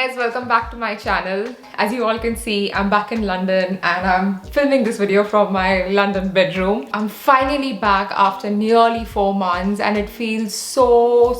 guys, welcome back to my channel. As you all can see, I'm back in London and I'm filming this video from my London bedroom. I'm finally back after nearly 4 months and it feels so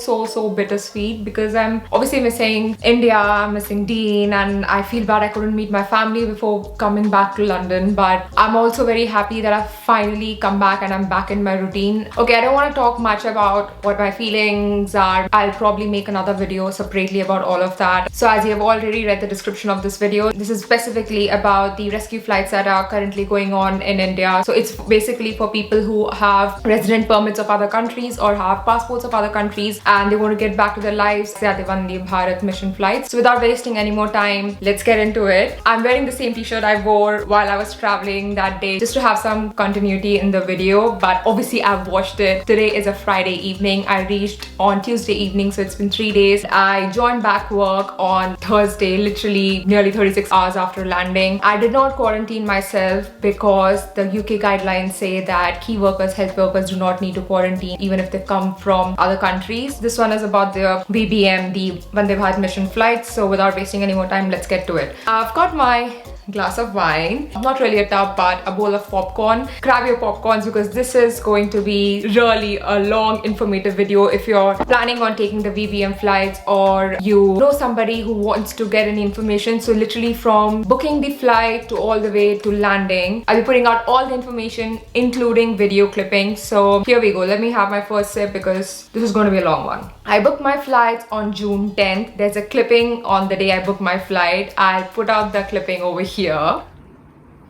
bittersweet because I'm obviously missing India, I'm missing Dean, and I feel bad I couldn't meet my family before coming back to London, but I'm also very happy that I've finally come back and I'm back in my routine. Okay, I don't want to talk much about what my feelings are. I'll probably make another video separately about all of that. So as you have already read the description of this video, this is specifically about the rescue flights that are currently going on in India. So it's basically for people who have resident permits of other countries or have passports of other countries and they want to get back to their lives. They are the Vande Bharat mission flights. So without wasting any more time, let's get into it. I'm wearing the same t-shirt I wore while I was traveling that day just to have some continuity in the video, but obviously I've watched it. Today is a Friday evening. I reached on Tuesday evening, so it's been 3 days. I joined back work on Thursday, literally nearly 36 hours after landing. I did not quarantine myself because the UK guidelines say that key workers, health workers do not need to quarantine even if they come from other countries. This one is about the VBM, the Vande Bharat mission flight. So without wasting any more time, let's get to it. I've got my glass of wine, not really a tub but a bowl of popcorn. Grab your popcorns because this is going to be really a long informative video if you're planning on taking the VBM flights or you know somebody who wants to get any information. So literally from booking the flight to all the way to landing, I'll be putting out all the information including video clippings. So here we go. Let me have my first sip because this is going to be a long one. I booked my flights on June 10th. There's a clipping on the day I booked my flight. I'll put out the clipping over here.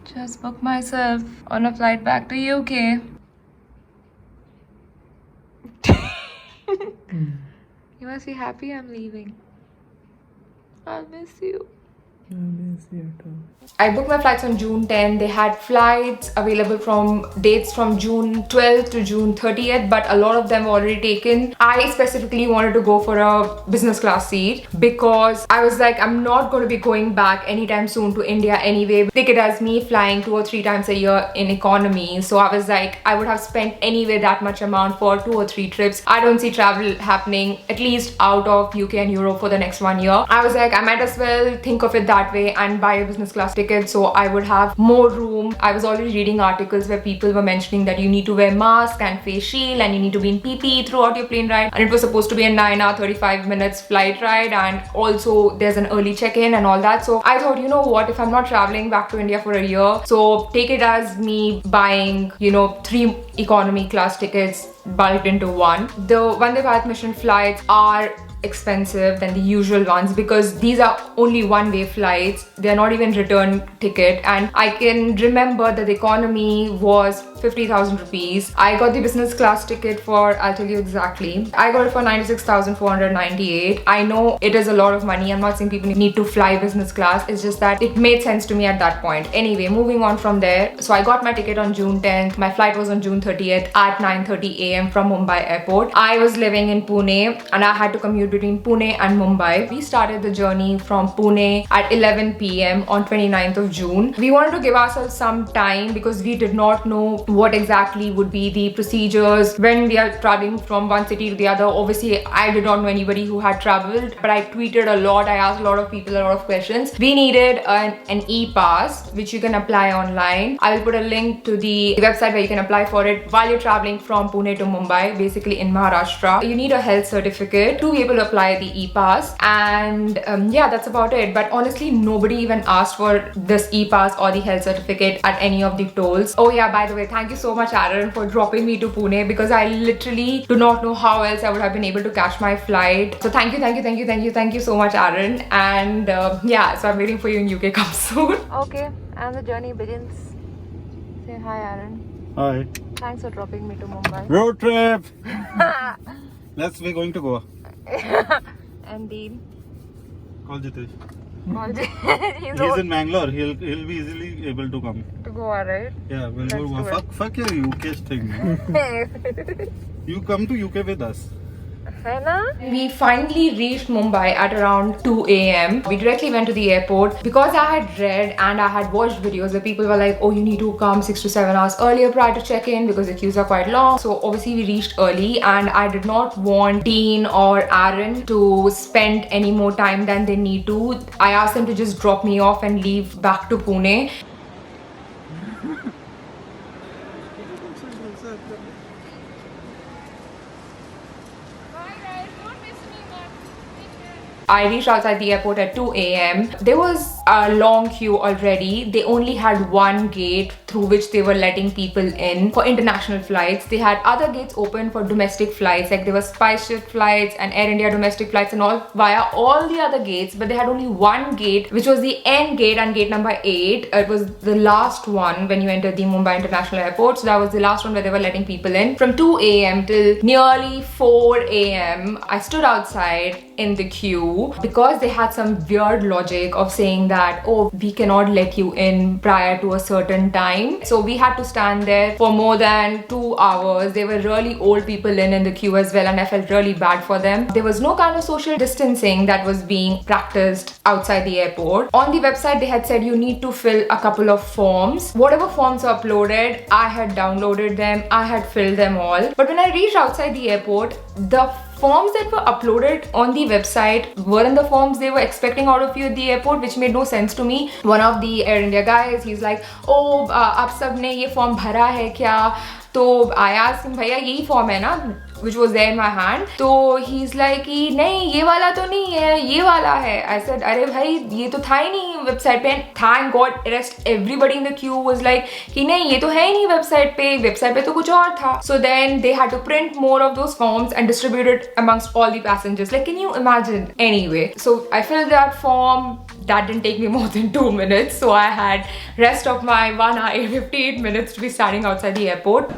Just booked myself on a flight back to UK. You must be happy I'm leaving. I'll miss you. I miss you too. I booked my flights on June 10. They had flights available from dates from June 12th to June 30th, but a lot of them were already taken. I specifically wanted to go for a business class seat because I was like, I'm not going to be going back anytime soon to India anyway. Take it as me flying 2 or 3 times a year in economy. So I was like, I would have spent anyway that much amount for 2 or 3 trips. I don't see travel happening at least out of UK and Europe for the next 1 year. I was like, I might as well think of it that way and buy a business class ticket so I would have more room. I was already reading articles where people were mentioning that you need to wear mask and face shield and you need to be in PPE throughout your plane ride, and it was supposed to be a 9-hour 35 minutes flight ride, and also there's an early check-in and all that. So I thought, you know what, if I'm not traveling back to India for a year, so take it as me buying, you know, 3 economy class tickets bulked into one. The Vande Bharat mission flights are expensive than the usual ones because these are only one-way flights. They're not even return ticket, and I can remember that the economy was 50,000 rupees. I got the business class ticket for, I'll tell you exactly, I got it for 96,498. I know it is a lot of money. I'm not saying people need to fly business class. It's just that it made sense to me at that point. Anyway, moving on from there. So I got my ticket on June 10th. My flight was on June 30th at 9:30 a.m. from Mumbai airport. I was living in Pune and I had to commute between Pune and Mumbai. We started the journey from Pune at 11 p.m. on 29th of June. We wanted to give ourselves some time because we did not know what exactly would be the procedures when we are traveling from one city to the other. Obviously, I did not know anybody who had traveled, but I tweeted a lot. I asked a lot of people a lot of questions. We needed an e-pass, which you can apply online. I will put a link to the website where you can apply for it while you're traveling from Pune to Mumbai, basically in Maharashtra. You need a health certificate to be able to apply the e-pass, and yeah, that's about it. But honestly, nobody even asked for this e-pass or the health certificate at any of the tolls. Oh yeah, by the way, thank you so much, Aaron, for dropping me to Pune because I literally do not know how else I would have been able to catch my flight. So thank you so much, Aaron. And yeah, so I'm waiting for you in UK. Come soon. Okay, and the journey begins. Say hi, Aaron. Hi. Thanks for dropping me to Mumbai. Road trip! We're going to Goa. And Dean. Call Jitesh. He's in Mangalore. He'll be easily able to come. to Goa, right? Yeah, we'll Let's go Goa. do it. Fuck your UK thing. Man. You come to UK with us. We finally reached Mumbai at around 2 a.m. We directly went to the airport because I had read and I had watched videos where people were like, oh, you need to come 6 to 7 hours earlier prior to check-in because the queues are quite long. So obviously we reached early and I did not want Dean or Aaron to spend any more time than they need to. I asked them to just drop me off and leave back to Pune. I reached outside the airport at 2 a.m. There was a long queue already. They only had one gate through which they were letting people in for international flights. They had other gates open for domestic flights, like there were SpiceJet flights and Air India domestic flights and all via all the other gates, but they had only one gate, which was the end gate and gate number 8. It was the last one when you entered the Mumbai International Airport. So that was the last one where they were letting people in. From 2 a.m. till nearly 4 a.m. I stood outside in the queue because they had some weird logic of saying that, oh, we cannot let you in prior to a certain time. So we had to stand there for more than 2 hours. There were really old people in the queue as well, and I felt really bad for them. There was no kind of social distancing that was being practiced outside the airport. On the website, they had said you need to fill a couple of forms. Whatever forms were uploaded, I had downloaded them, I had filled them all. But when I reached outside the airport, the forms that were uploaded on the website weren't the forms they were expecting out of you at the airport, which made no sense to me. One of the Air India guys, he's like, oh, आप सबने ये form भरा है क्या? तो I asked him, भैया यही form है ना? Which was there in my hand. So he's like, नहीं ये वाला तो नहीं है, ये वाला है. I said, अरे भाई ये तो था ही नहीं website पे. Thank God, rest everybody in the queue was like, कि नहीं ये तो है ही नहीं website पे तो कुछ और था. So then they had to print more of those forms and distribute it amongst all the passengers. Like, can you imagine? Anyway, so I filled that form. That didn't take me more than 2 minutes. So I had rest of my 1 hour 58 minutes to be standing outside the airport.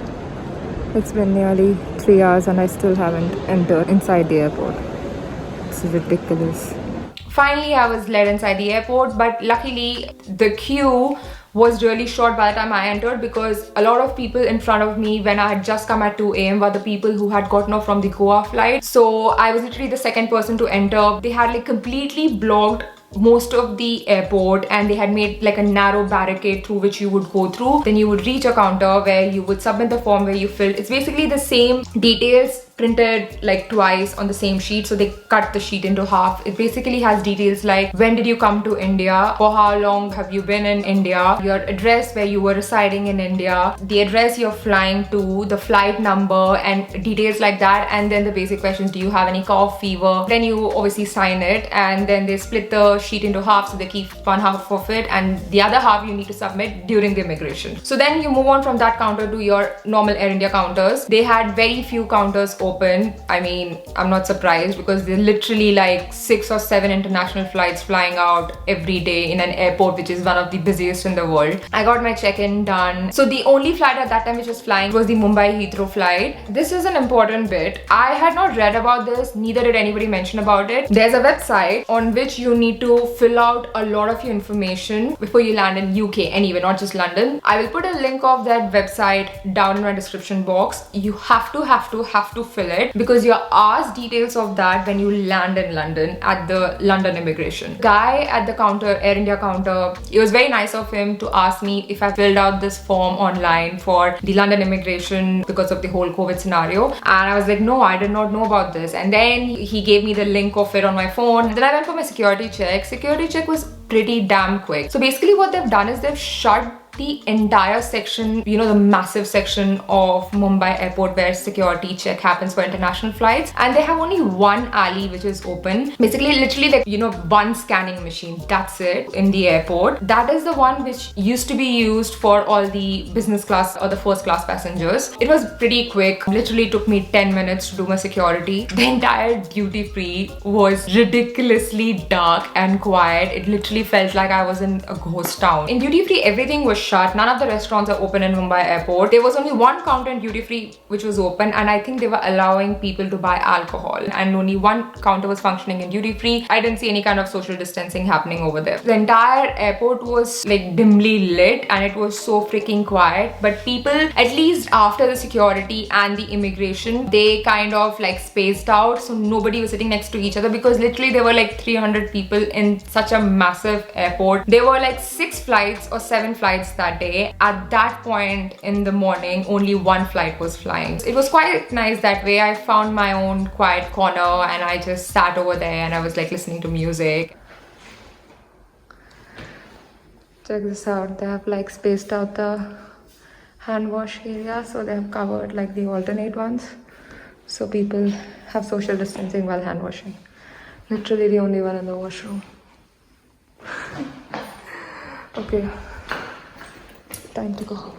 It's been nearly 3 hours and I still haven't entered inside the airport. This is ridiculous. Finally, I was led inside the airport, but luckily the queue was really short by the time I entered because a lot of people in front of me when I had just come at 2 a.m. were the people who had gotten off from the Goa flight. So I was literally the second person to enter. They had like completely blocked most of the airport and they had made like a narrow barricade through which you would go through. Then you would reach a counter where you would submit the form where you filled. It's basically the same details printed like twice on the same sheet, so they cut the sheet into half. It basically has details like when did you come to India, for how long have you been in India, your address where you were residing in India, the address you're flying to, the flight number and details like that, and then the basic questions, do you have any cough, fever. Then you obviously sign it and then they split the sheet into half, so they keep one half of it and the other half you need to submit during the immigration. So then you move on from that counter to your normal Air India counters. They had very few counters open. I mean, I'm not surprised because there's literally like 6 or 7 international flights flying out every day in an airport which is one of the busiest in the world. I got my check-in done. So the only flight at that time which was flying was the Mumbai Heathrow flight. This is an important bit. I had not read about this, neither did anybody mention about it. There's a website on which you need to fill out a lot of your information before you land in UK, anyway, not just London. I will put a link of that website down in my description box. You have to fill it because you're asked details of that when you land in London at the London immigration. Guy at the counter, Air India counter, it was very nice of him to ask me if I filled out this form online for the London immigration because of the whole COVID scenario, and I was like, no, I did not know about this. And then he gave me the link of it on my phone. Then I went for my security check. Security check was pretty damn quick. So basically what they've done is they've shut the entire section, you know, the massive section of Mumbai airport where security check happens for international flights, and they have only one alley which is open. Basically, literally like, you know, one scanning machine, that's it, in the airport. That is the one which used to be used for all the business class or the first class passengers. It was pretty quick, literally took me 10 minutes to do my security. The entire duty free was ridiculously dark and quiet. It literally felt like I was in a ghost town. In duty free, everything was shut. None of the restaurants are open in Mumbai airport. There was only one counter in duty free which was open, and I think they were allowing people to buy alcohol, and only one counter was functioning in duty free. I didn't see any kind of social distancing happening over there. The entire airport was like dimly lit and it was so freaking quiet, but people, at least after the security and the immigration, they kind of like spaced out, so nobody was sitting next to each other, because literally there were like 300 people in such a massive airport. There were like 6 flights or 7 flights that day. At that point in the morning, only one flight was flying. It was quite nice that way. I found my own quiet corner and I just sat over there and I was like listening to music. Check this out. They have like spaced out the hand wash area, so they have covered like the alternate ones, so people have social distancing while hand washing. Literally the only one in the washroom. Okay, time to go.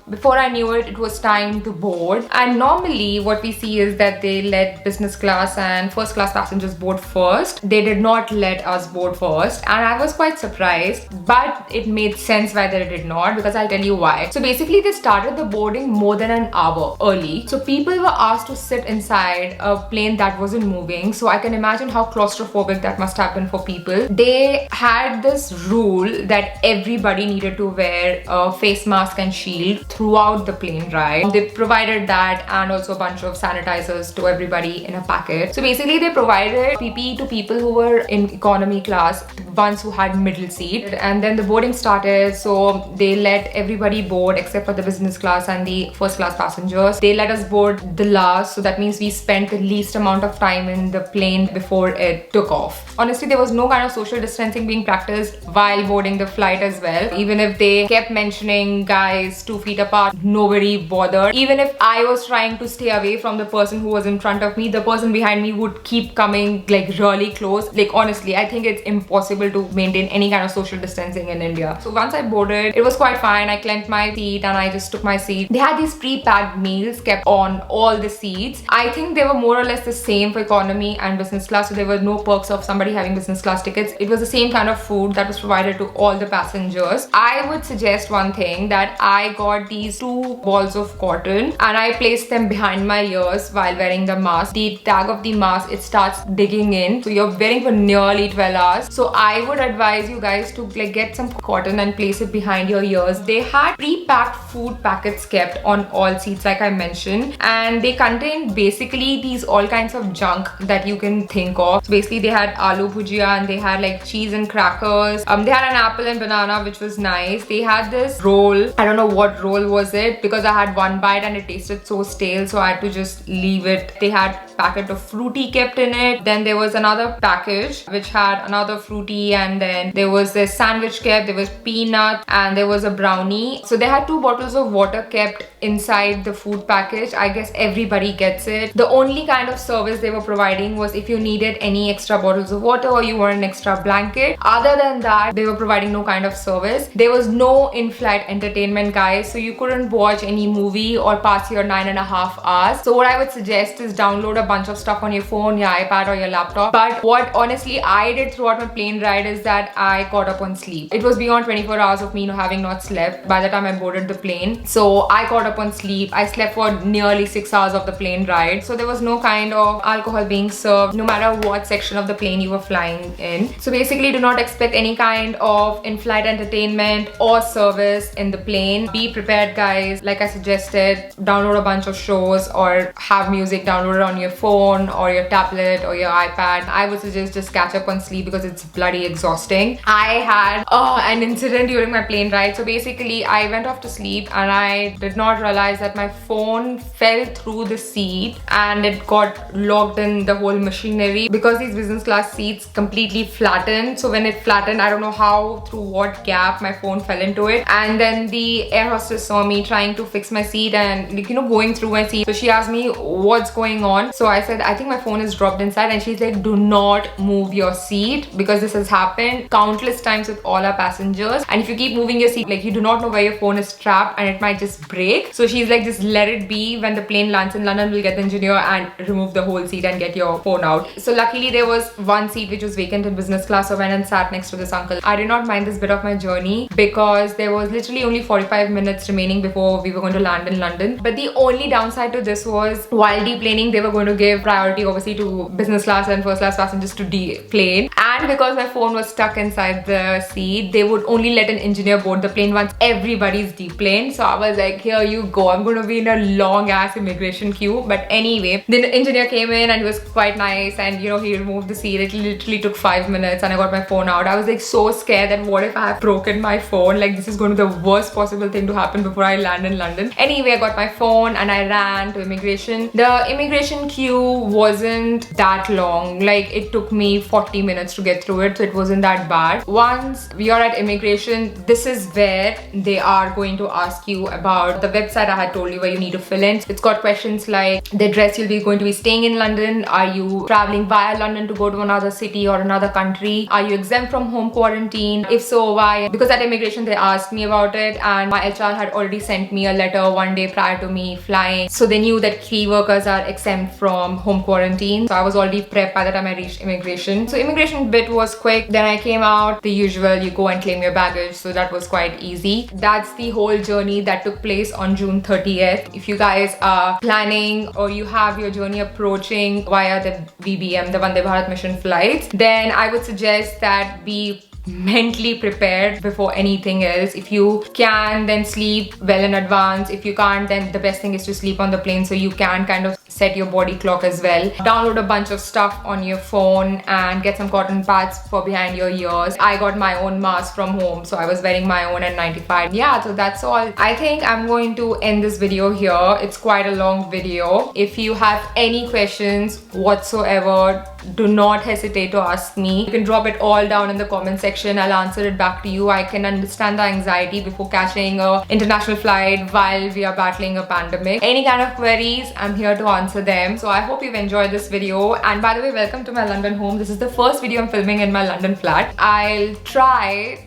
Before I knew it, it was time to board. And normally what we see is that they let business class and first class passengers board first. They did not let us board first, and I was quite surprised, but it made sense why they did not, because I'll tell you why. So basically they started the boarding more than an hour early. So people were asked to sit inside a plane that wasn't moving. So I can imagine how claustrophobic that must have been for people. They had this rule that everybody needed to wear a face mask and shield throughout the plane ride. They provided that and also a bunch of sanitizers to everybody in a packet. So basically they provided PPE to people who were in economy class, ones who had middle seat. And then the boarding started, so they let everybody board except for the business class and the first class passengers. They let us board the last, so that means we spent the least amount of time in the plane before it took off. Honestly, there was no kind of social distancing being practiced while boarding the flight as well. Even if they kept mentioning guys 2 feet apart, nobody bothered. Even if I was trying to stay away from the person who was in front of me, the person behind me would keep coming like really close. Like honestly, I think it's impossible to maintain any kind of social distancing in India. So once I boarded, it was quite fine. I clenched my seat and I just took my seat. They had these pre-packed meals kept on all the seats. I think they were more or less the same for economy and business class, so there were no perks of somebody having business class tickets. It was the same kind of food that was provided to all the passengers. I would suggest one thing, that I got these 2 balls of cotton and I placed them behind my ears while wearing the mask. The tag of the mask, it starts digging in, so you're wearing for nearly 12 hours. So I would advise you guys to like get some cotton and place it behind your ears. They had pre-packed food packets kept on all seats like I mentioned, and they contained basically these all kinds of junk that you can think of. So basically they had aloo bhujia and they had like cheese and crackers. They had an apple and banana, which was nice. They had this roll. I don't know what roll was it, because I had one bite and it tasted so stale, so I had to just leave it. They had packet of fruity kept in it. Then there was another package which had another fruity, and then there was this sandwich kept, there was peanut, and there was a brownie. So they had 2 bottles of water kept inside the food package. I guess everybody gets it. The only kind of service they were providing was if you needed any extra bottles of water or you want an extra blanket. Other than that, they were providing no kind of service. There was no in-flight entertainment, guys, so you couldn't watch any movie or pass your 9.5 hours. So what I would suggest is download a bunch of stuff on your phone, your iPad or your laptop. But what honestly I did throughout my plane ride is that I caught up on sleep. It was beyond 24 hours of me having not slept by the time I boarded the plane. So I caught up on sleep. I slept for nearly 6 hours of the plane ride. So there was no kind of alcohol being served, no matter what section of the plane you were flying in. So basically do not expect any kind of in-flight entertainment or service in the plane. Be prepared, guys. Like I suggested, download a bunch of shows or have music downloaded on your phone or your tablet or your iPad. I would suggest just catch up on sleep because it's bloody exhausting. I had an incident during my plane ride. So basically I went off to sleep and I did not realize that my phone fell through the seat and it got locked in the whole machinery, because these business class seats completely flattened. So when it flattened, I don't know how, through what gap, my phone fell into it, and then the air hostess saw me trying to fix my seat and like, going through my seat. So she asked me what's going on. So I said, I think my phone is dropped inside, and she's like, do not move your seat, because this has happened countless times with all our passengers. And if you keep moving your seat, like, you do not know where your phone is trapped and it might just break. So she's like, just let it be. When the plane lands in London, we'll get the engineer and remove the whole seat and get your phone out. So luckily there was one seat which was vacant in business class, so I went and sat next to this uncle. I did not mind this bit of my journey because there was literally only 45 minutes remaining before we were going to land in London. But the only downside to this was, while deplaning, they were going to give priority obviously to business class and first class passengers to deplane. And because my phone was stuck inside the seat, they would only let an engineer board the plane once everybody's deplaned. So I was like, here you go, I'm going to be in a long ass immigration queue. But anyway, the engineer came in and he was quite nice, and he removed the seat. It literally took 5 minutes and I got my phone out. I was like so scared that what if I have broken my phone? Like, this is going to be the worst possible thing to happen before I land in London. Anyway, I got my phone and I ran to immigration. The immigration queue wasn't that long. Like, it took me 40 minutes to get through it, so it wasn't that bad. Once we are at immigration, this is where they are going to ask you about the website I had told you where you need to fill in. It's got questions like the address you'll be going to be staying in London. Are you traveling via London to go to another city or another country? Are you exempt from home quarantine? If so, why? Because at immigration they asked me about it, and my HR had already sent me a letter one day prior to me flying, so they knew that key workers are exempt from home quarantine. So I was already prepped by the time I reached immigration. So immigration bit was quick. Then I came out, the usual, you go and claim your baggage, so that was quite easy. That's the whole journey that took place on June 30th. If you guys are planning or you have your journey approaching via the VBM, the Vande Bharat mission flights, then I would suggest that be mentally prepared before anything else. If you can, then sleep well in advance. If you can't, then the best thing is to sleep on the plane so you can kind of set your body clock as well. Download a bunch of stuff on your phone and get some cotton pads for behind your ears. I got my own mask from home, so I was wearing my own N95. Yeah, so that's all. I think I'm going to end this video here. It's quite a long video. If you have any questions whatsoever, do not hesitate to ask me. You can drop it all down in the comment section. I'll answer it back to you. I can understand the anxiety before catching an international flight while we are battling a pandemic. Any kind of queries, I'm here to answer them. So I hope you've enjoyed this video. And by the way, welcome to my London home. This is the first video I'm filming in my London flat. I'll try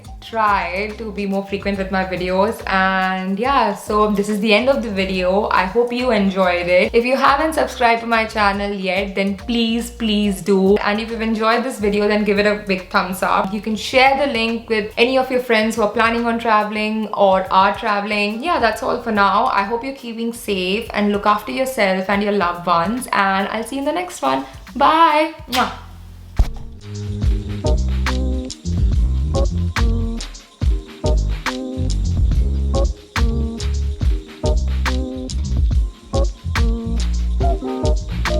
to be more frequent with my videos. And yeah, so this is the end of the video. I hope you enjoyed it. If you haven't subscribed to my channel yet, then please do. And if you've enjoyed this video, then give it a big thumbs up. You can share the link with any of your friends who are planning on traveling or are traveling. Yeah, that's all for now. I hope you're keeping safe and look after yourself and your loved ones, and I'll see you in the next one. Bye. Mwah.